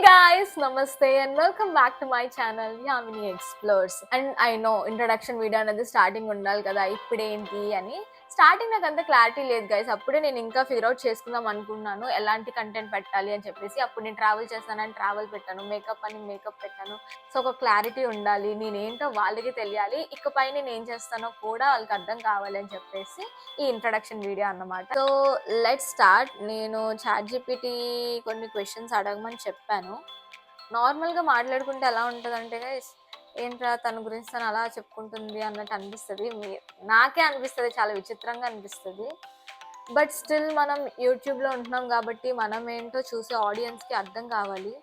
guys, namaste and welcome back to my channel Yamini Explores. And I know introduction video అనేది starting ఉండాలి కదా, ఇప్పుడేంటి అని. Starting నాకు అంత క్లారిటీ లేదు గైస్. అప్పుడే నేను ఇంకా ఫిగర్ అవుట్ చేసుకుందాం అనుకున్నాను ఎలాంటి కంటెంట్ పెట్టాలి అని చెప్పేసి. అప్పుడు నేను ట్రావెల్ చేస్తానని ట్రావెల్ పెట్టాను, మేకప్ అని మేకప్ పెట్టాను. సో ఒక క్లారిటీ ఉండాలి, నేనేంటో వాళ్ళకి తెలియాలి, ఇకపై నేను ఏం చేస్తానో కూడా వాళ్ళకి అర్థం కావాలి అని చెప్పేసి ఈ ఇంట్రడక్షన్ వీడియో అన్నమాట. So let's start. నేను ChatGPT కొన్ని క్వశ్చన్స్ అడగమని చెప్పాను. నార్మల్గా మాట్లాడుకుంటే ఎలా ఉంటుందంటే గైస్, ఏంట్రా తన గురించి తను అలా చెప్పుకుంటుంది అన్నట్టు అనిపిస్తుంది. నాకే అనిపిస్తుంది, చాలా విచిత్రంగా అనిపిస్తుంది. బట్ స్టిల్ మనం యూట్యూబ్లో ఉంటున్నాం కాబట్టి మనం ఏంటో చూసే ఆడియన్స్కి అర్థం కావాలి,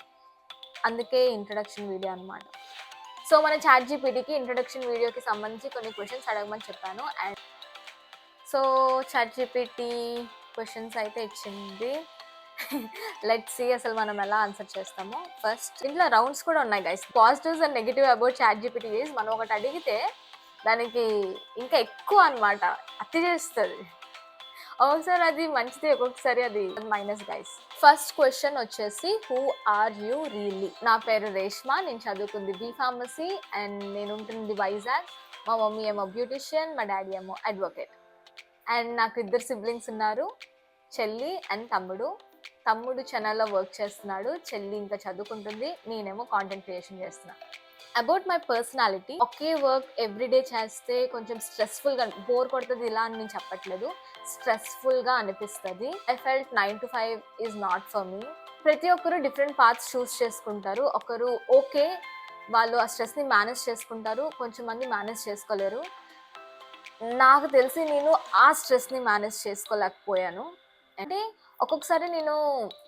అందుకే ఇంట్రడక్షన్ వీడియో అనమాట. సో మన ChatGPTకి ఇంట్రడక్షన్ వీడియోకి సంబంధించి కొన్ని క్వశ్చన్స్ అడగమని చెప్పాను. అండ్ సో ChatGPT క్వశ్చన్స్ అయితే ఇచ్చింది. లెట్స్ సీ అసలు మనం ఎలా ఆన్సర్ చేస్తామో. ఫస్ట్ ఇంట్లో రౌండ్స్ కూడా ఉన్నాయి guys. Positives and negative about ChatGPT is, మనం ఒకటి అడిగితే దానికి ఇంకా ఎక్కువ అనమాట అతి చేస్తుంది. ఒకసారి అది మంచిది, ఒక్కొక్కసారి అది మైనస్ గైస్. ఫస్ట్ క్వశ్చన్ వచ్చేసి, హూ ఆర్ యూ రియల్లీ? నా పేరు రేష్మా, నేను చదువుకుంది B.Pharmacy అండ్ నేను ఉంటుంది వైజాగ్. మా మమ్మీ ఏమో బ్యూటిషియన్, మా డాడీ ఏమో అడ్వకేట్. అండ్ నాకు 2 సిబ్లింగ్స్ ఉన్నారు, చెల్లి అండ్ తమ్ముడు. తమ్ముడు చెన్నైలో వర్క్ చేస్తున్నాడు, చెల్లి ఇంకా చదువుకుంటుంది, నేనేమో కాంటెంట్ క్రియేషన్ చేస్తున్నా. About my personality, okay work everyday చేస్తే కొంచెం స్ట్రెస్ఫుల్గా, బోర్ కొడుతుంది ఇలా అని నేను చెప్పట్లేదు, స్ట్రెస్ఫుల్గా అనిపిస్తుంది. I felt 9 to 5 is not for me. ప్రతి ఒక్కరు డిఫరెంట్ పాత్స్ చూస్ చేసుకుంటారు. ఒకరు ఓకే, వాళ్ళు ఆ స్ట్రెస్ని మేనేజ్ చేసుకుంటారు, కొంచెం మంది మేనేజ్ చేసుకోలేరు. నాకు తెలిసి నేను ఆ స్ట్రెస్ని మేనేజ్ చేసుకోలేకపోయాను. అంటే ఒక్కొక్కసారి నేను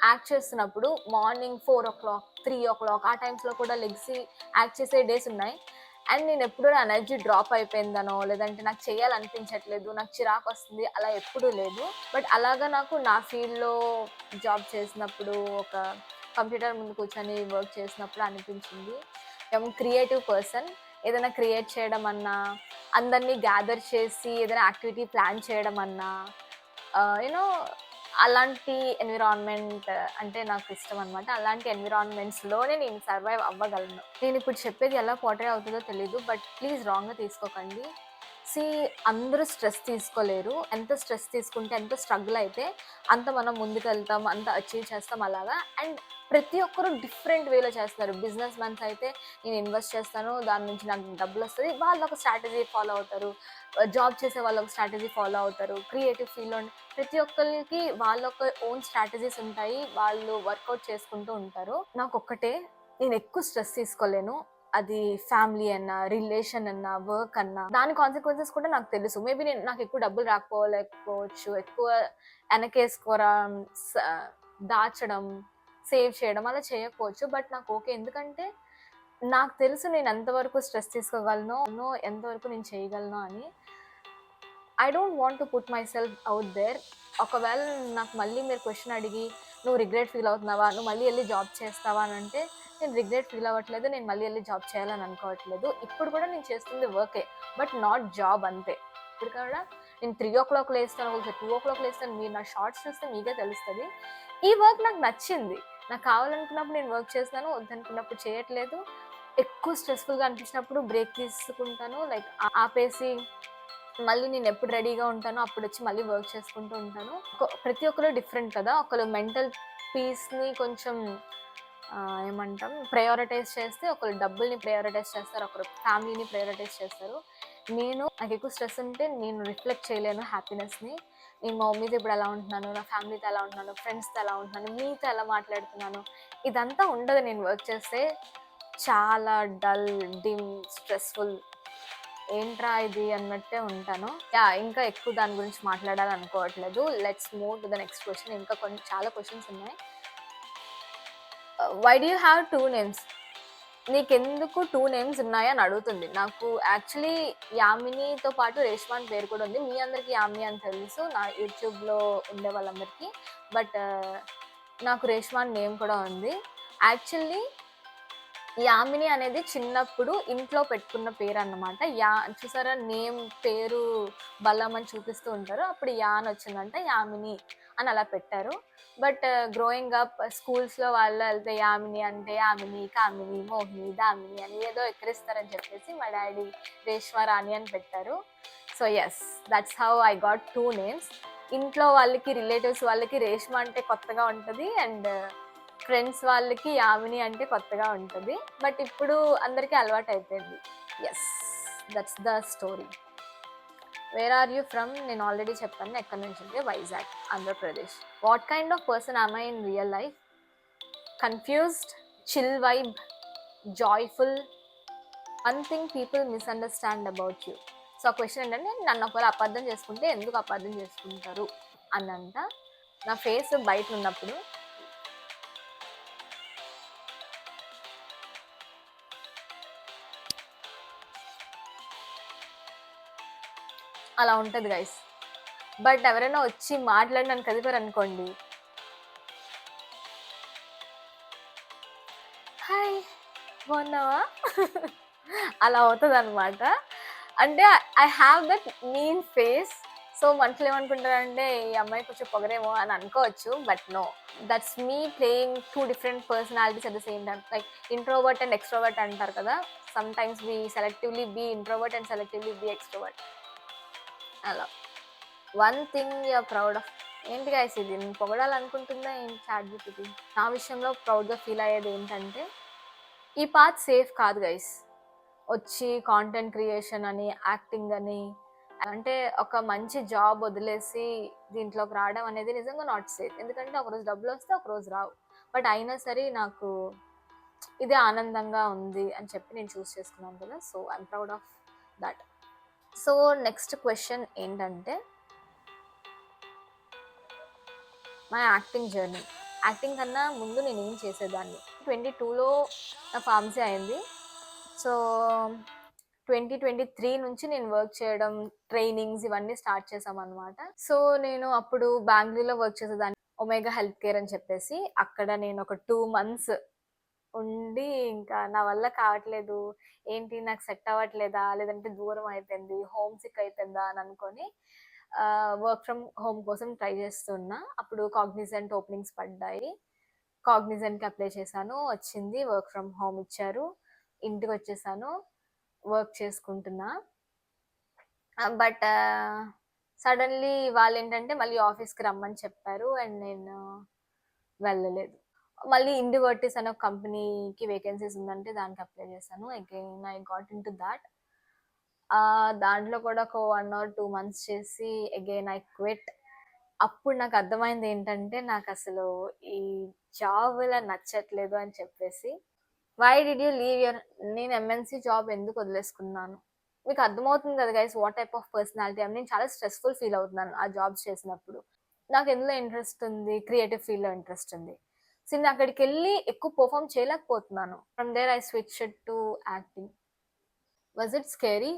యాక్ట్ చేస్తున్నప్పుడు మార్నింగ్ 4 o'clock 3 o'clock ఆ టైమ్స్లో కూడా లెగ్సి యాక్ట్ చేసే డేస్ ఉన్నాయి. అండ్ నేను ఎప్పుడూ నా ఎనర్జీ డ్రాప్ అయిపోయిందనో, లేదంటే నాకు చేయాలనిపించట్లేదు, నాకు చిరాకు వస్తుంది, అలా ఎప్పుడూ లేదు. బట్ అలాగా నాకు నా ఫీల్డ్లో జాబ్ చేసినప్పుడు, ఒక కంప్యూటర్ ముందు కూర్చొని వర్క్ చేసినప్పుడు అనిపించింది, ఐఎమ్ క్రియేటివ్ పర్సన్. ఏదైనా క్రియేట్ చేయడం అన్నా, అందరినీ గ్యాదర్ చేసి ఏదైనా యాక్టివిటీ ప్లాన్ చేయడం అన్నా, యూనో అలాంటి ఎన్విరాన్మెంట్ అంటే నాకు ఇష్టం అనమాట. అలాంటి ఎన్విరాన్మెంట్స్లోనే నేను సర్వైవ్ అవ్వగలను. నేను ఇప్పుడు చెప్పేది ఎలా పోర్ట్రే అవుతుందో తెలీదు, బట్ ప్లీజ్ రాంగ్గా తీసుకోకండి. అందరూ స్ట్రెస్ తీసుకోలేరు. ఎంత స్ట్రెస్ తీసుకుంటే, ఎంత స్ట్రగుల్ అయితే అంత మనం ముందుకు వెళ్తాం, అంత అచీవ్ చేస్తాం అలాగా. అండ్ ప్రతి ఒక్కరు డిఫరెంట్ వేలో చేస్తున్నారు. బిజినెస్ మ్యాన్స్ అయితే నేను ఇన్వెస్ట్ చేస్తాను, దాని నుంచి నాకు డబ్బులు వస్తుంది, వాళ్ళు ఒక స్ట్రాటజీ ఫాలో అవుతారు. జాబ్ చేసే వాళ్ళు ఒక స్ట్రాటజీ ఫాలో అవుతారు. క్రియేటివ్ ఫీల్డ్లో ప్రతి ఒక్కరికి వాళ్ళ ఒక ఓన్ స్ట్రాటజీస్ ఉంటాయి, వాళ్ళు వర్కౌట్ చేసుకుంటూ ఉంటారు. నాకు ఒక్కటే, నేను ఎక్కువ స్ట్రెస్ తీసుకోలేను. అది ఫ్యామిలీ అన్నా, రిలేషన్ అన్నా, వర్క్ అన్నా, దాని కాన్సిక్వెన్సెస్ కూడా నాకు తెలుసు. మేబీ నాకు ఎక్కువ డబ్బులు రాకపోలేకపోవచ్చు, ఎక్కువ వెనకేసుకోవడం, దాచడం, సేవ్ చేయడం అలా చేయకపోవచ్చు. బట్ నాకు ఓకే, ఎందుకంటే నాకు తెలుసు నేను ఎంతవరకు స్ట్రెస్ తీసుకోగలను, ఎంతవరకు నేను చేయగలను అని. I don't want to put myself out there. ఒకవేళ నాకు మళ్ళీ మీరు క్వశ్చన్ అడిగి, నువ్వు రిగ్రెట్ ఫీల్ అవుతున్నావా, నువ్వు మళ్ళీ వెళ్ళి జాబ్ చేస్తావా అని అంటే, నేను రిగ్రెట్ ఫీల్ అవ్వట్లేదు, నేను మళ్ళీ వెళ్ళి జాబ్ చేయాలని అనుకోవట్లేదు. ఇప్పుడు కూడా నేను చేస్తుంది వర్కే, బట్ నాట్ జాబ్ అంతే. ఇప్పుడు కూడా నేను 3 o'clock లేస్తాను, ఒకసారి 2 o'clock లేస్తాను. మీరు నా షార్ట్స్ చూస్తే మీకే తెలుస్తుంది. ఈ వర్క్ నాకు నచ్చింది, నాకు కావాలనుకున్నప్పుడు నేను వర్క్ చేస్తాను, వద్దనుకున్నప్పుడు చేయట్లేదు. ఎక్కువ స్ట్రెస్ఫుల్గా అనిపించినప్పుడు బ్రేక్ తీసుకుంటాను, లైక్ ఆపేసి మళ్ళీ నేను ఎప్పుడు రెడీగా ఉంటానో అప్పుడు వచ్చి మళ్ళీ వర్క్ చేసుకుంటూ ఉంటాను. ప్రతి ఒక్కరు డిఫరెంట్ కదా. ఒకరు మెంటల్ పీస్ని కొంచెం ఏమంటాం ప్రయారిటైజ్ చేస్తే, ఒకరు డబ్బుల్ని ప్రయారిటైజ్ చేస్తారు, ఒకరు ఫ్యామిలీని ప్రయారిటైజ్ చేస్తారు. నాకు ఎక్కువ స్ట్రెస్ ఉంటే నేను రిఫ్లెక్ట్ చేయలేను హ్యాపీనెస్ని. నేను మా మమ్మీతో ఇప్పుడు ఎలా ఉంటున్నాను, నా ఫ్యామిలీతో ఎలా ఉంటున్నాను, ఫ్రెండ్స్తో ఎలా ఉంటున్నాను, మీతో ఎలా మాట్లాడుతున్నాను, ఇదంతా ఉండదు. నేను వర్క్ చేస్తే చాలా డల్, డిమ్, స్ట్రెస్ఫుల్, ఏంట్రా ఇది అన్నట్టే ఉంటాను. ఇంకా ఎక్కువ దాని గురించి మాట్లాడాలనుకోవట్లేదు. Let's move to the next question. ఇంకా చాలా క్వశ్చన్స్ ఉన్నాయి. Why do you have 2 names? నీకెందుకు 2 names ఉన్నాయా అని అడుగుతుంది. నాకు యాక్చువల్లీ యామినితో పాటు రేష్మా అని పేరు కూడా ఉంది. మీ అందరికీ యామిని అని తెలుసు, నా యూట్యూబ్లో ఉండే వాళ్ళందరికీ. బట్ నాకు రేష్మా అని నేమ్ కూడా ఉంది. యాక్చువల్లీ యామిని అనేది చిన్నప్పుడు ఇంట్లో పెట్టుకున్న పేరు అన్నమాట. చూసారా నేమ్ పేరు బలం అని చూపిస్తూ ఉంటారు. అప్పుడు అని వచ్చిందంటే యామిని అని అలా పెట్టారు. బట్ గ్రోయింగ్ అప్ స్కూల్స్‌లో వాళ్ళు వెళ్తే యామిని అంటే యామిని, కామిని, మోహిని, దామిని అని ఏదో ఎక్కిరిస్తారని చెప్పేసి మా డాడీ రేష్మా రాణి అని పెట్టారు. So yes, that's how I got 2 names. ఇంట్లో వాళ్ళకి, రిలేటివ్స్ వాళ్ళకి రేష్మ అంటే కొత్తగా ఉంటది. అండ్ ఫ్రెండ్స్ వాళ్ళకి యామిని అంటే కొత్తగా ఉంటుంది. బట్ ఇప్పుడు అందరికీ అలవాటు అయిపోయింది. Yes, that's the story. Where are you from? నేను ఆల్రెడీ చెప్పాను ఎక్కడి నుంచి అంటే Vizag, Andhra Pradesh. What kind of person am I in real life? Confused, chill vibe, joyful, one thing people misunderstand about you. So question ఏంటంటే నన్ను ఒకవేళ అపార్థం చేసుకుంటే ఎందుకు అపార్థం చేసుకుంటారు అన్నంట. నా ఫేస్ బయట ఉన్నప్పుడు అలా ఉంటుంది గైస్. బట్ ఎవరైనా వచ్చి మాట్లాడి నన్ను కదిపారు అనుకోండి, హాయ్ బాగున్నావా అలా అవుతుంది అనమాట. అంటే I have that mean face. So మనుషులు ఏమనుకుంటారంటే ఈ అమ్మాయి కొంచెం పొగరేమో అని అనుకోవచ్చు. But no, that's me playing 2 different personalities at the same time. Like introvert and extrovert అంటారు కదా. Sometimes we selectively be introvert and selectively be extrovert. అలా. One thing you're proud of. ఏంటి గైస్ ఇది నేను పొగడాలనుకుంటుందా ఏంటి chat GPT? నా విషయంలో ప్రౌడ్గా ఫీల్ అయ్యేది ఏంటంటే ఈ పాత్ సేఫ్ కాదు గైస్. వచ్చి కాంటెంట్ క్రియేషన్ అని, యాక్టింగ్ అని, అంటే ఒక మంచి జాబ్ వదిలేసి దీంట్లోకి రావడం అనేది నిజంగా నాట్ సేఫ్. ఎందుకంటే ఒకరోజు డబ్బులు వస్తే ఒకరోజు రావు. బట్ అయినా సరే నాకు ఇదే ఆనందంగా ఉంది అని చెప్పి నేను చూస్ చేసుకున్నాను కదా. So I'm proud of that. So next question ఏంటంటే మా యాక్టింగ్ జర్నీ. యాక్టింగ్ కన్నా ముందు నేను ఏం చేసేదాన్ని. 22లో నా ఫార్మసీ అయింది. సో 2023 నుంచి నేను వర్క్ చేయడం, ట్రైనింగ్స్ ఇవన్నీ స్టార్ట్ చేసాం అనమాట. సో నేను అప్పుడు బెంగళూరులో వర్క్ చేసేదాన్ని, ఒమేగా హెల్త్ కేర్ అని చెప్పేసి. అక్కడ నేను ఒక 2 months ఉండి ఇంకా నా వల్ల కావట్లేదు, ఏంటి నాకు సెట్ అవ్వట్లేదా, లేదంటే దూరం అయిపోయింది, హోమ్ సిక్ అయిపోయిందా అని అనుకొని వర్క్ ఫ్రమ్ హోమ్ కోసం ట్రై చేస్తున్నా. అప్పుడు కాగ్నిజెంట్ ఓపెనింగ్స్ పడ్డాయి. కాగ్నిజెంట్కి అప్లై చేశాను, వచ్చింది, వర్క్ ఫ్రమ్ హోమ్ ఇచ్చారు, ఇంటికి వచ్చేసాను, వర్క్ చేసుకుంటున్నా. బట్ సడన్లీ వాళ్ళు ఏంటంటే మళ్ళీ ఆఫీస్కి రమ్మని చెప్పారు అండ్ నేను వెళ్ళలేదు. మళ్ళీ ఇండివర్టిస్ అనే ఒక కంపెనీకి వేకెన్సీస్ ఉందంటే దానికి అప్లై చేశాను. Again I got in to that. దాంట్లో కూడా ఒక 1 or 2 months చేసి అగైన్ ఐ క్విట్. అప్పుడు నాకు అర్థమైంది ఏంటంటే నాకు అసలు ఈ జాబ్ ఇలా నచ్చట్లేదు అని చెప్పేసి. Why did you leave your? నేను ఎంఎన్సీ జాబ్ ఎందుకు వదిలేసుకున్నాను? మీకు అర్థమవుతుంది కదా guys what type of personality. నేను చాలా స్ట్రెస్ఫుల్ ఫీల్ అవుతున్నాను ఆ జాబ్స్ చేసినప్పుడు. నాకు ఎందులో ఇంట్రెస్ట్ ఉంది, క్రియేటివ్ ఫీల్డ్లో ఇంట్రెస్ట్ ఉంది. సో నేను అక్కడికి వెళ్ళి ఎక్కువ పర్ఫామ్ చేయలేకపోతున్నాను. From there I switched to acting. Was it scary?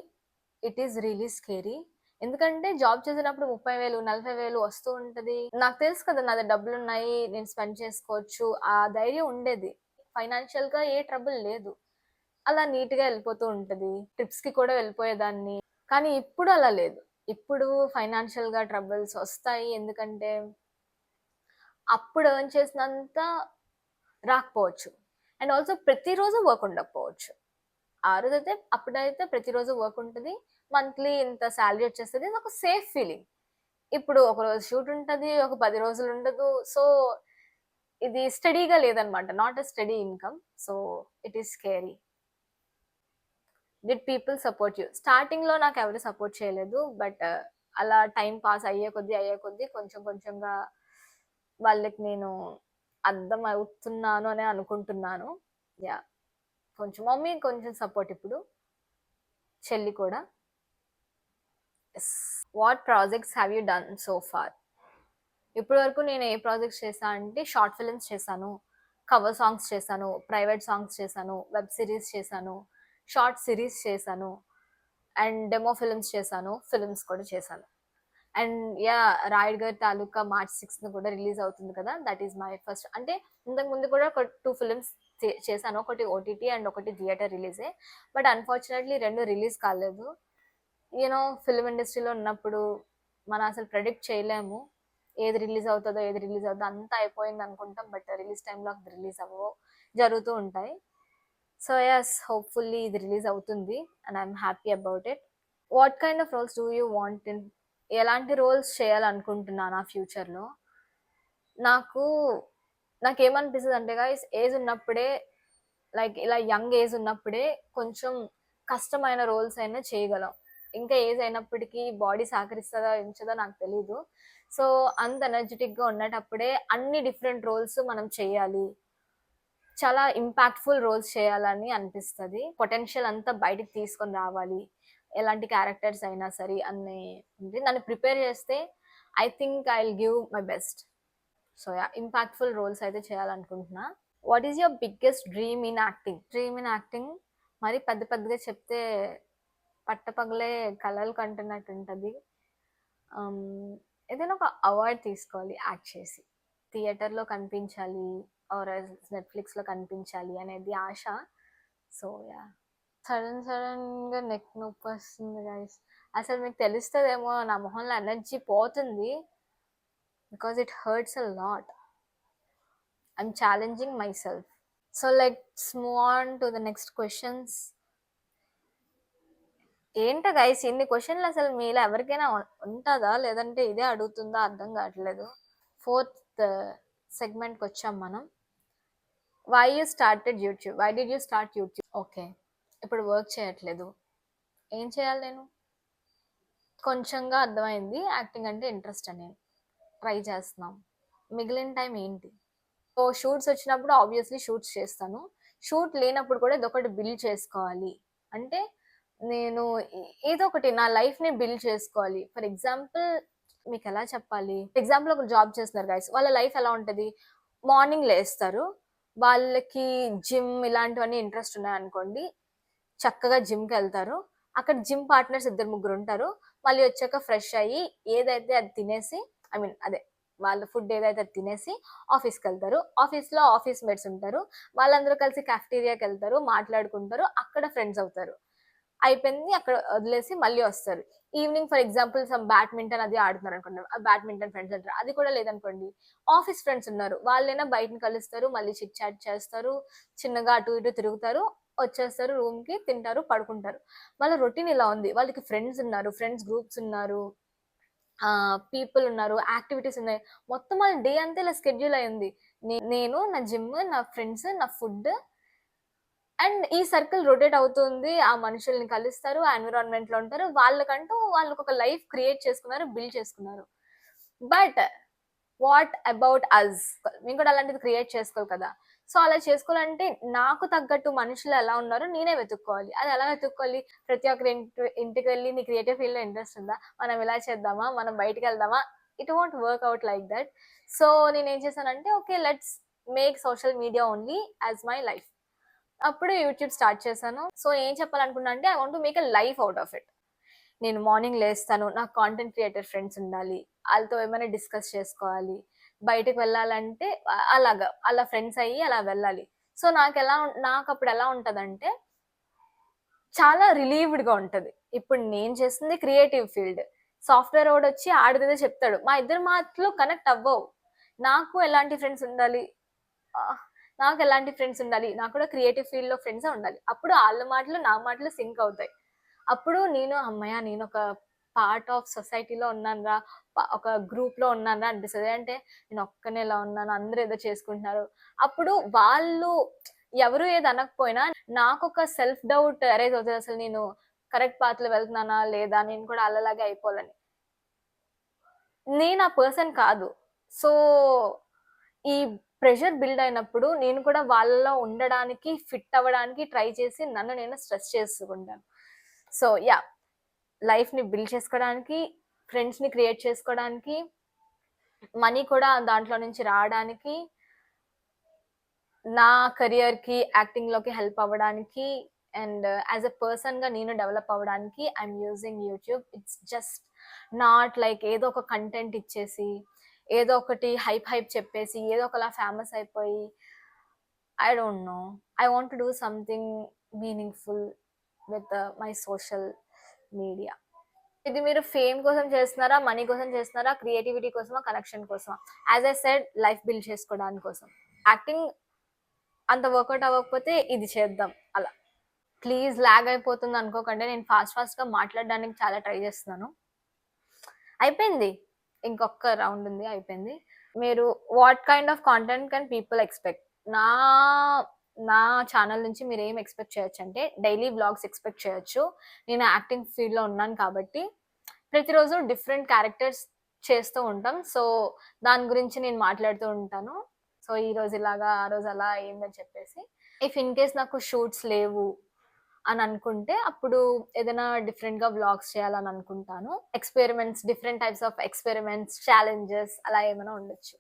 It is really scary. ఎందుకంటే జాబ్ చేసినప్పుడు 30,000 40,000 వస్తూ ఉంటది. నాకు తెలుసు కదా నా దగ్గర డబ్బులు ఉన్నాయి, నేను స్పెండ్ చేసుకోవచ్చు, ఆ ధైర్యం ఉండేది. ఫైనాన్షియల్ గా ఏ ట్రబుల్ లేదు, అలా నీట్ గా వెళ్ళిపోతూ ఉంటది. ట్రిప్స్ కి కూడా వెళ్ళిపోయేదాన్ని. కానీ ఇప్పుడు అలా లేదు. ఇప్పుడు ఫైనాన్షియల్ గా ట్రబుల్స్ వస్తాయి. ఎందుకంటే అప్పుడు ఎర్న్ చేసినంత రాకపోవచ్చు. అండ్ ఆల్సో ప్రతిరోజు వర్క్ ఉండకపోవచ్చు. ఆ రోజైతే అప్పుడైతే ప్రతిరోజు వర్క్ ఉంటుంది, మంత్లీ ఇంత శాలరీ వచ్చేస్తుంది, ఒక సేఫ్ ఫీలింగ్. ఇప్పుడు ఒక రోజు షూట్ ఉంటుంది, ఒక 10 రోజులు ఉండదు. సో ఇది స్టడీగా లేదనమాట, not a study income. So it is scary. Did people support you? Starting లో నాకు ఎవరు సపోర్ట్ చేయలేదు. బట్ అలా టైం పాస్ అయ్యే కొద్దీ కొంచెం కొంచెంగా వాళ్ళకి నేను అర్థం అవుతున్నాను అని అనుకుంటున్నాను. యా, కొంచెం మమ్మీ కొంచెం సపోర్ట్, ఇప్పుడు చెల్లి కూడా. Yes. What projects have you done so far? ఇప్పటి వరకు నేను ఏ ప్రాజెక్ట్స్ చేశాను అంటే షార్ట్ ఫిల్మ్స్ చేశాను, కవర్ సాంగ్స్ చేశాను, ప్రైవేట్ సాంగ్స్ చేశాను, వెబ్ సిరీస్ చేశాను, షార్ట్ సిరీస్ చేశాను, అండ్ డెమో ఫిల్మ్స్ చేశాను, ఫిల్మ్స్ కూడా చేశాను. And yeah, Rayadgar Taluka March 6th కూడా రిలీజ్ అవుతుంది కదా. That is my first. అంటే ఇంతకు ముందు కూడా ఒక 2 ఫిల్మ్స్ చేశాను. ఒకటి ఓటీటీ అండ్ ఒకటి థియేటర్ రిలీజే. బట్ అన్ఫార్చునేట్లీ 2 రిలీజ్ కాలేదు. ఫిల్మ్ ఇండస్ట్రీలో ఉన్నప్పుడు మనం అసలు ప్రెడిక్ట్ చేయలేము. ఏది రిలీజ్ అవుతుందో, ఏది రిలీజ్ అవుతుందో అంతా అయిపోయింది అనుకుంటాం. బట్ రిలీజ్ టైంలో అది రిలీజ్ అవ్వవు, జరుగుతూ ఉంటాయి. సో యస్, హోప్ఫుల్లీ ఇది రిలీజ్ అవుతుంది and I'm happy about it. What kind of roles do you want in? ఎలాంటి రోల్స్ చేయాలనుకుంటున్నాను ఆ ఫ్యూచర్లో? నాకు నాకేమనిపిస్తుంది అంటే గైస్, ఏజ్ ఉన్నప్పుడే, లైక్ ఇలా యంగ్ ఏజ్ ఉన్నప్పుడే కొంచెం కష్టమైన రోల్స్ అయినా చేయగలం. ఇంకా ఏజ్ అయినప్పటికీ బాడీ సహకరిస్తుందో ఎంచదో నాకు తెలీదు. సో అంత ఎనర్జెటిక్గా ఉన్నటప్పుడే అన్ని డిఫరెంట్ రోల్స్ మనం చేయాలి, చాలా ఇంపాక్ట్ఫుల్ రోల్స్ చేయాలని అనిపిస్తుంది. పొటెన్షియల్ అంతా బయటికి తీసుకొని రావాలి, ఎలాంటి క్యారెక్టర్స్ అయినా సరే అన్ని ఉంది. నన్ను ప్రిపేర్ చేస్తే I think I will give my best. So yeah, impactful roles అయితే చేయాలనుకుంటున్నా. What is your biggest dream in acting? Dream in acting మరి పెద్ద పెద్దగా చెప్తే పట్టపగలే కలలు కంటున్నట్టు ఉంటుంది. ఏదైనా ఒక అవార్డ్ తీసుకోవాలి యాక్ట్ చేసి, థియేటర్లో కనిపించాలి ఆర్ నెట్ఫ్లిక్స్లో కనిపించాలి అనేది ఆశ. So yeah. సడన్గా నెక్ నొప్పి వస్తుంది గైస్. అసలు మీకు తెలుస్తుందేమో, నా మొహంలో ఎనర్జీ పోతుంది because it hurts a lot. I'm challenging myself. So let's move on to the next questions. ఏంటో గైస్ ఇన్ని క్వశ్చన్లు అసలు మీలో ఎవరికైనా ఉంటుందా, లేదంటే ఇదే అడుగుతుందా అర్థం కావట్లేదు. 4th సెగ్మెంట్కి వచ్చాం మనం. Why you started YouTube? Why did you start YouTube? Okay, ఇప్పుడు వర్క్ చేయట్లేదు, ఏం చేయాలి నేను? కొంచెంగా అర్థమైంది, యాక్టింగ్ అంటే ఇంట్రెస్ట్ అని ట్రై చేస్తున్నాం. మిగిలిన టైం ఏంటి? సో షూట్స్ వచ్చినప్పుడు ఆబ్వియస్లీ షూట్స్ చేస్తాను. షూట్ లేనప్పుడు కూడా ఇదొకటి బిల్డ్ చేసుకోవాలి. అంటే నేను ఏదో ఒకటి నా లైఫ్ని బిల్డ్ చేసుకోవాలి. ఫర్ ఎగ్జాంపుల్ మీకు ఎలా చెప్పాలి, ఎగ్జాంపుల్ ఒక జాబ్ చేస్తున్నారు గైస్, వాళ్ళ లైఫ్ ఎలా ఉంటుంది? మార్నింగ్ లేస్తారు, వాళ్ళకి జిమ్ ఇలాంటివన్నీ ఇంట్రెస్ట్ ఉన్నాయనుకోండి, చక్కగా జిమ్కి వెళ్తారు. అక్కడ జిమ్ పార్ట్నర్స్ 2-3 ఉంటారు. మళ్ళీ వచ్చాక ఫ్రెష్ అయ్యి ఏదైతే అది తినేసి, ఐ మీన్ అదే వాళ్ళ ఫుడ్ ఏదైతే అది తినేసి ఆఫీస్కి వెళ్తారు. ఆఫీస్లో ఆఫీస్ మేట్స్ ఉంటారు, వాళ్ళందరూ కలిసి క్యాఫ్టీరియాకి వెళ్తారు, మాట్లాడుకుంటారు, అక్కడ ఫ్రెండ్స్ అవుతారు. అయిపోయింది, అక్కడ వదిలేసి మళ్ళీ వస్తారు. Evening for example some badminton అది ఆడుతున్నారు అనుకోండి, ఆ బ్యాడ్మింటన్ ఫ్రెండ్స్ అంటారు. అది కూడా లేదనుకోండి, ఆఫీస్ ఫ్రెండ్స్ ఉన్నారు, వాళ్ళైనా బయటని కలుస్తారు, మళ్ళీ చిట్ చాట్ చేస్తారు, చిన్నగా అటు ఇటు తిరుగుతారు, వచ్చేస్తారు రూమ్కి, తింటారు, పడుకుంటారు. వాళ్ళ రొటీన్ ఇలా ఉంది. వాళ్ళకి ఫ్రెండ్స్ ఉన్నారు, ఫ్రెండ్స్ గ్రూప్స్ ఉన్నారు, పీపుల్ ఉన్నారు, యాక్టివిటీస్ ఉన్నాయి. మొత్తం వాళ్ళ డే అంతా ఇలా స్కెడ్యూల్ అయింది. నేను నా జిమ్, నా ఫ్రెండ్స్, నా ఫుడ్, అండ్ ఈ సర్కిల్ రొటేట్ అవుతుంది. ఆ మనుషుల్ని కలుస్తారు, ఆ ఎన్విరాన్మెంట్ లో ఉంటారు, వాళ్ళకంటూ వాళ్ళకు ఒక లైఫ్ క్రియేట్ చేసుకున్నారు, బిల్డ్ చేసుకున్నారు. But what about us? మేము కూడా అలాంటిది క్రియేట్ చేసుకోవాలి కదా. సో అలా చేసుకోవాలంటే నాకు తగ్గట్టు మనుషులు ఎలా ఉన్నారో నేనే వెతుక్కోవాలి. అది ఎలా వెతుక్కోవాలి? ప్రతి ఒక్కరి ఇంటికి వెళ్ళి నీ క్రియేటివ్ ఫీల్డ్ లో ఇంట్రెస్ట్ ఉందా, మనం ఇలా చేద్దామా, మనం బయటికి వెళ్దామా, it want work out like that. So నేను ఏం చేశానంటే, okay let's make social media only as my life. అప్పుడు యూట్యూబ్ స్టార్ట్ చేశాను. సో ఏం చెప్పాలనుకున్నా అంటే, I want to make a life out of it. నేను మార్నింగ్ లేస్తాను, నాకు కాంటెంట్ క్రియేటర్ ఫ్రెండ్స్ ఉండాలి, వాళ్ళతో ఏమైనా డిస్కస్ చేసుకోవాలి, బయటకు వెళ్ళాలంటే అలాగా అలా ఫ్రెండ్స్ అయ్యి అలా వెళ్ళాలి. సో నాకు అప్పుడు ఎలా ఉంటదంటే, చాలా రిలీవ్డ్గా ఉంటది. ఇప్పుడు నేను చేస్తుంది క్రియేటివ్ ఫీల్డ్, సాఫ్ట్వేర్ వాడు వచ్చి ఆడిదేదో చెప్తాడు, మా ఇద్దరు మాటలు కనెక్ట్ అవ్వవు. నాకు ఎలాంటి ఫ్రెండ్స్ ఉండాలి, నాకు ఎలాంటి ఫ్రెండ్స్ ఉండాలి, నాకు కూడా క్రియేటివ్ ఫీల్డ్ లో ఫ్రెండ్స్ ఉండాలి. అప్పుడు వాళ్ళ మాటలు నా మాటలు సింక్ అవుతాయి. అప్పుడు నేను అమ్మయ్య, నేను ఒక పార్ట్ ఆఫ్ సొసైటీలో ఉన్నానురా, ఒక గ్రూప్ లో ఉన్నానురా అనిపిస్తుంది. అంటే నేను ఒక్కనే ఇలా ఉన్నాను, అందరూ ఏదో చేసుకుంటున్నారు. అప్పుడు వాళ్ళు ఎవరు ఏది అనకపోయినా నాకు ఒక సెల్ఫ్ డౌట్ అరైజ్ అవుతుంది, అసలు నేను కరెక్ట్ పాత్ లో వెళ్తున్నానా లేదా, నేను కూడా అలాగే అయిపోవాలని. నేను ఆ పర్సన్ కాదు. సో ఈ ప్రెషర్ బిల్డ్ అయినప్పుడు నేను కూడా వాళ్ళలో ఉండడానికి, ఫిట్ అవ్వడానికి ట్రై చేసి నన్ను నేను స్ట్రెస్ చేసుకుంటాను. సో యా, లైఫ్ని బిల్డ్ చేసుకోవడానికి, ఫ్రెండ్స్ని క్రియేట్ చేసుకోవడానికి, మనీ కూడా దాంట్లో నుంచి రావడానికి, నా కెరియర్కి యాక్టింగ్లోకి హెల్ప్ అవ్వడానికి, అండ్ యాజ్ ఎ పర్సన్గా నేను డెవలప్ అవ్వడానికి I'm using YouTube. It's just not like ఏదో ఒక కంటెంట్ ఇచ్చేసి, ఏదో ఒకటి హైప్ చెప్పేసి, ఏదో ఒకలా ఫేమస్ అయిపోయి I don't know. I want to do something meaningful with my social media. ఇది మీరు ఫేమ్ కోసం చేస్తున్నారా, మనీ కోసం చేస్తున్నారా, క్రియేటివిటీ కోసమా, కనెక్షన్ కోసమా? As I said, life build చేసుకోవడానికి కోసం. యాక్టింగ్ అంత వర్కౌట్ అవ్వకపోతే ఇది చేద్దాం అలా. ప్లీజ్ లాగ్ అయిపోతుంది అనుకోకండి, నేను ఫాస్ట్ గా మాట్లాడడానికి చాలా ట్రై చేస్తున్నాను. అయిపోయింది, ఇంకొక రౌండ్ ఉంది, అయిపోయింది. మీరు what kind of content can people expect? నా నా ఛానల్ నుంచి మీరు ఏం ఎక్స్పెక్ట్ చేయొచ్చు అంటే, డైలీ వ్లాగ్స్ ఎక్స్పెక్ట్ చేయొచ్చు. నేను యాక్టింగ్ ఫీల్డ్లో ఉన్నాను కాబట్టి ప్రతిరోజు డిఫరెంట్ క్యారెక్టర్స్ చేస్తూ ఉంటాం. సో దాని గురించి నేను మాట్లాడుతూ ఉంటాను. సో ఈ రోజు ఇలాగా, ఆ రోజు అలా ఏందని చెప్పేసి. ఇఫ్ ఇన్ కేస్ నాకు షూట్స్ లేవు అని అనుకుంటే అప్పుడు ఏదైనా డిఫరెంట్ గా వ్లాగ్స్ చేయాలని అనుకుంటాను. Experiments, different types of experiments, challenges అలా ఏమైనా ఉండొచ్చు.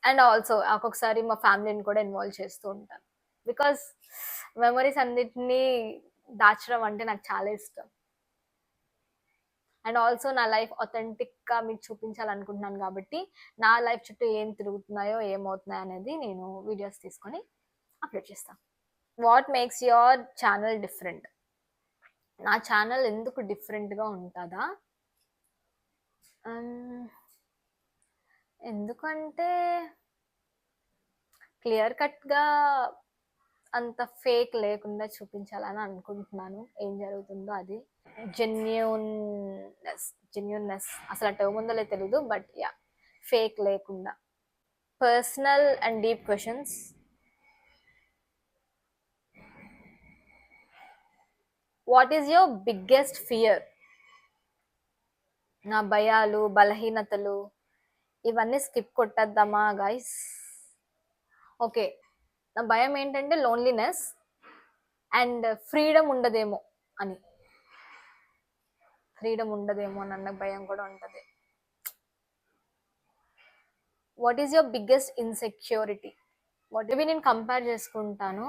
అండ్ ఆల్సో ఒక్కొక్కసారి మా ఫ్యామిలీని కూడా ఇన్వాల్వ్ చేస్తూ ఉంటాను. బికాస్ మెమరీస్ అన్నిటినీ దాచడం అంటే నాకు చాలా ఇష్టం. అండ్ ఆల్సో నా లైఫ్ గా మీకు చూపించాలనుకుంటున్నాను కాబట్టి నా లైఫ్ చుట్టూ ఏం తిరుగుతున్నాయో, ఏమవుతున్నాయో అనేది నేను వీడియోస్ తీసుకొని అప్లోడ్ చేస్తాను. What makes your channel different? నా ఛానల్ ఎందుకు డిఫరెంట్గా ఉంటుందా? ఎందుకంటే క్లియర్ కట్గా అంత ఫేక్ లేకుండా చూపించాలని అనుకుంటున్నాను. ఏం జరుగుతుందో అది జెన్యూన్నెస్ అసలు ఆ టర్మ్ ఉందో లేదో తెలీదు, బట్ యా, ఫేక్ లేకుండా. Personal and deep questions. What is your biggest fear? నా భయాలు, బలహీనతలు ఇవన్నీ స్కిప్ కొట్టేద్దామా గైస్? ఓకే, నా భయం ఏంటంటే లోన్లీనెస్ అండ్ ఫ్రీడమ్ ఉండదేమో అని. ఫ్రీడమ్ ఉండదేమో అన్న భయం కూడా ఉంటుంది. What is your biggest insecurity? What ఇవి నేను కంపేర్ చేసుకుంటాను,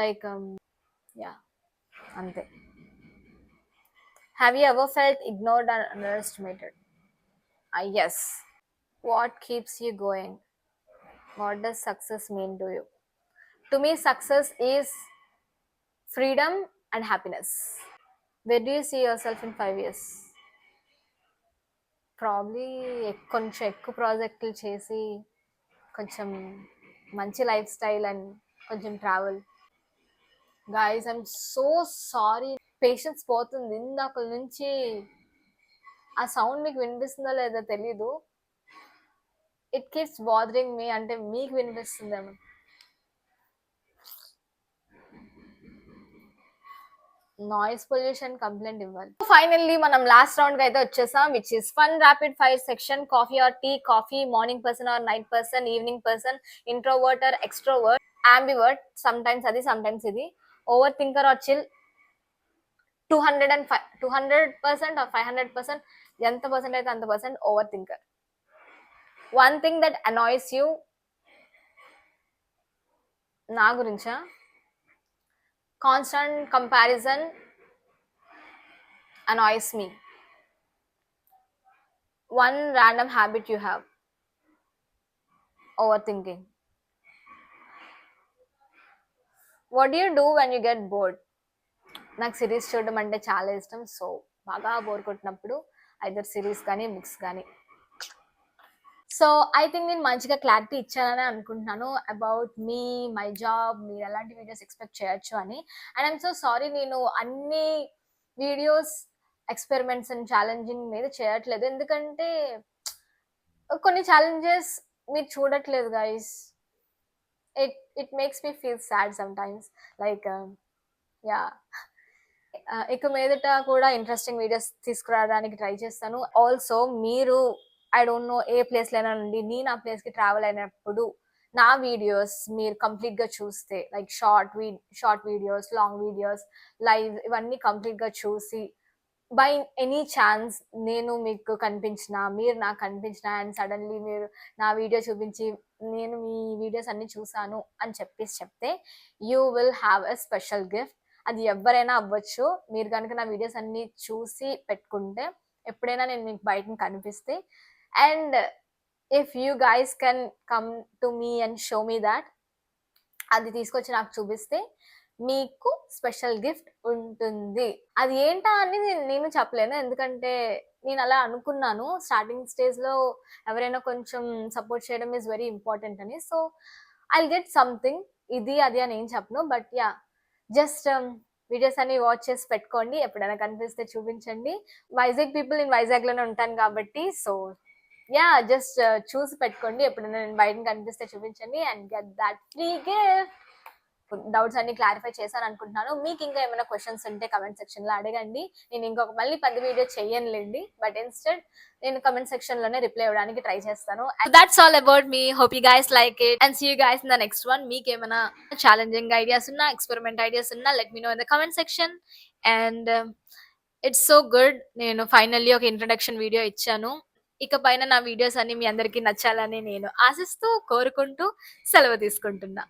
లైక్ యా, అంతే. Have you ever felt ignored and underestimated? Yes. What keeps you going? What does success mean to you? To me success is freedom and happiness. Where do you see yourself in 5 years? Probably కొంచెం ఎక్కువ ప్రాజెక్టులు చేసి, కొంచెం మంచి lifestyle and కొంచెం travel. Guys, I'm so sorry, patience పోతుంది. ఇందాక నుంచి ఆ సౌండ్ మీకు వినిపిస్తుందో లేదో తెలీదు. It keeps bothering me. అంటే మీకు వినిపిస్తుందేమో. నాయిస్ పొల్యూషన్ కంప్లైంట్ ఇవ్వాలి. ఫైనల్లీ మనం లాస్ట్ రౌండ్ కి అయితే వచ్చేసాం, which is fun rapid fire section. Coffee or tea? Coffee. Morning person or night person? Evening person? Introvert or extrovert? Ambivert? Sometimes అది, sometimes ఇది. Overthinker or chill? 200% or 500%? ఎంత percent అయితే అంత percent overthinker. One thing that అనాయిస్ you? నా గురించా? Constant comparison annoys me. One random habit you have? Overthinking. What do you do when you get bored? నాకు series చూడడం అంటే చాలా ఇష్టం. సో బాగా బోర్ కొట్టినప్పుడు ఐదర్ సిరీస్ కానీ, బుక్స్ కానీ. సో ఐ థింక్ నేను మంచిగా క్లారిటీ ఇచ్చానని అనుకుంటున్నాను అబౌట్ మీ, మై జాబ్, మీరు ఎలాంటి వీడియోస్ ఎక్స్పెక్ట్ చేయొచ్చు అని. అండ్ ఐఎమ్ సో సారీ, నేను అన్ని వీడియోస్ ఎక్స్పెరిమెంట్స్ అండ్ ఛాలెంజింగ్ మీద చేయట్లేదు, ఎందుకంటే కొన్ని ఛాలెంజెస్ మీరు చూడట్లేదు guys. It makes me feel sad some times. Like yeah, ఇక మీదట కూడా ఇంట్రెస్టింగ్ వీడియోస్ తీసుకురావడానికి ట్రై చేస్తాను. ఆల్సో మీరు, I don't know A place లోనే నుండి నేను ఆ ప్లేస్ కి ట్రావెల్ అయినప్పుడు నా వీడియోస్ మీరు కంప్లీట్ గా చూస్తే, like short videos, long videos, live, ఇవన్నీ కంప్లీట్ గా చూసి, బై ఎనీ ఛాన్స్ నేను మీకు కనిపించిన, మీరు నాకు కనిపించిన, అండ్ సడన్లీ మీరు నా వీడియో చూపించి నేను మీ వీడియోస్ అన్ని చూసాను అని చెప్తే you will have a special gift. అది ఎవరైనా అవ్వచ్చు. మీరు కనుక నా వీడియోస్ అన్ని చూసి పెట్టుకుంటే ఎప్పుడైనా నేను మీకు బయటని కనిపిస్తే, and if you guys can come to me and show me that, అది తీసుకొచ్చి నాకు చూపిస్తే మీకు స్పెషల్ గిఫ్ట్ ఉంటుంది. అది ఏంటా అని నేను చెప్పలేను, ఎందుకంటే నేను అలా అనుకున్నాను స్టార్టింగ్ స్టేజ్లో ఎవరైనా కొంచెం సపోర్ట్ చేయడం ఈజ్ వెరీ ఇంపార్టెంట్ అని. సో ఐ గెట్ సంథింగ్, ఇది అది అని ఏం చెప్పను, బట్ యా జస్ట్ వీడియోస్ అన్ని వాచ్ చేసి పెట్టుకోండి, ఎప్పుడైనా కనిపిస్తే చూపించండి. వైజాగ్ పీపుల్, నేను వైజాగ్లోనే ఉంటాను కాబట్టి, సో యా జస్ట్ చూసి పెట్టుకోండి, ఎప్పుడైనా నేను బయట కనిపిస్తే చూపించండి and get that free gift. Doubts అన్ని క్లారిఫై చేశాను అనుకుంటున్నాను. మీకు ఇంకా ఏమైనా క్వశ్చన్స్ ఉంటే కమెంట్ సెక్షన్ లో అడగండి. నేను ఇంకొక మళ్ళీ 10 వీడియో చెయ్యనులేండి, బట్ ఇన్స్టెడ్ నేను కమెంట్ సెక్షన్ లోనే రిప్లై ఇవ్వడానికి ట్రై చేస్తాను. That's all about me. Hope you guys like it and see you guys in the next one. మీకు ఏమైనా ఛాలెంజింగ్ ఐడియాస్ ఉన్నా, ఎక్స్పెరిమెంట్ ఐడియాస్ ఉన్నా, let me know in the comment section. And it's so good, నేను finally ఒక introduction video ఇచ్చాను. ఇకపైన నా videos అన్ని మీ అందరికీ నచ్చాలని నేను ఆశిస్తూ, కోరుకుంటూ సెలవు తీసుకుంటున్నా.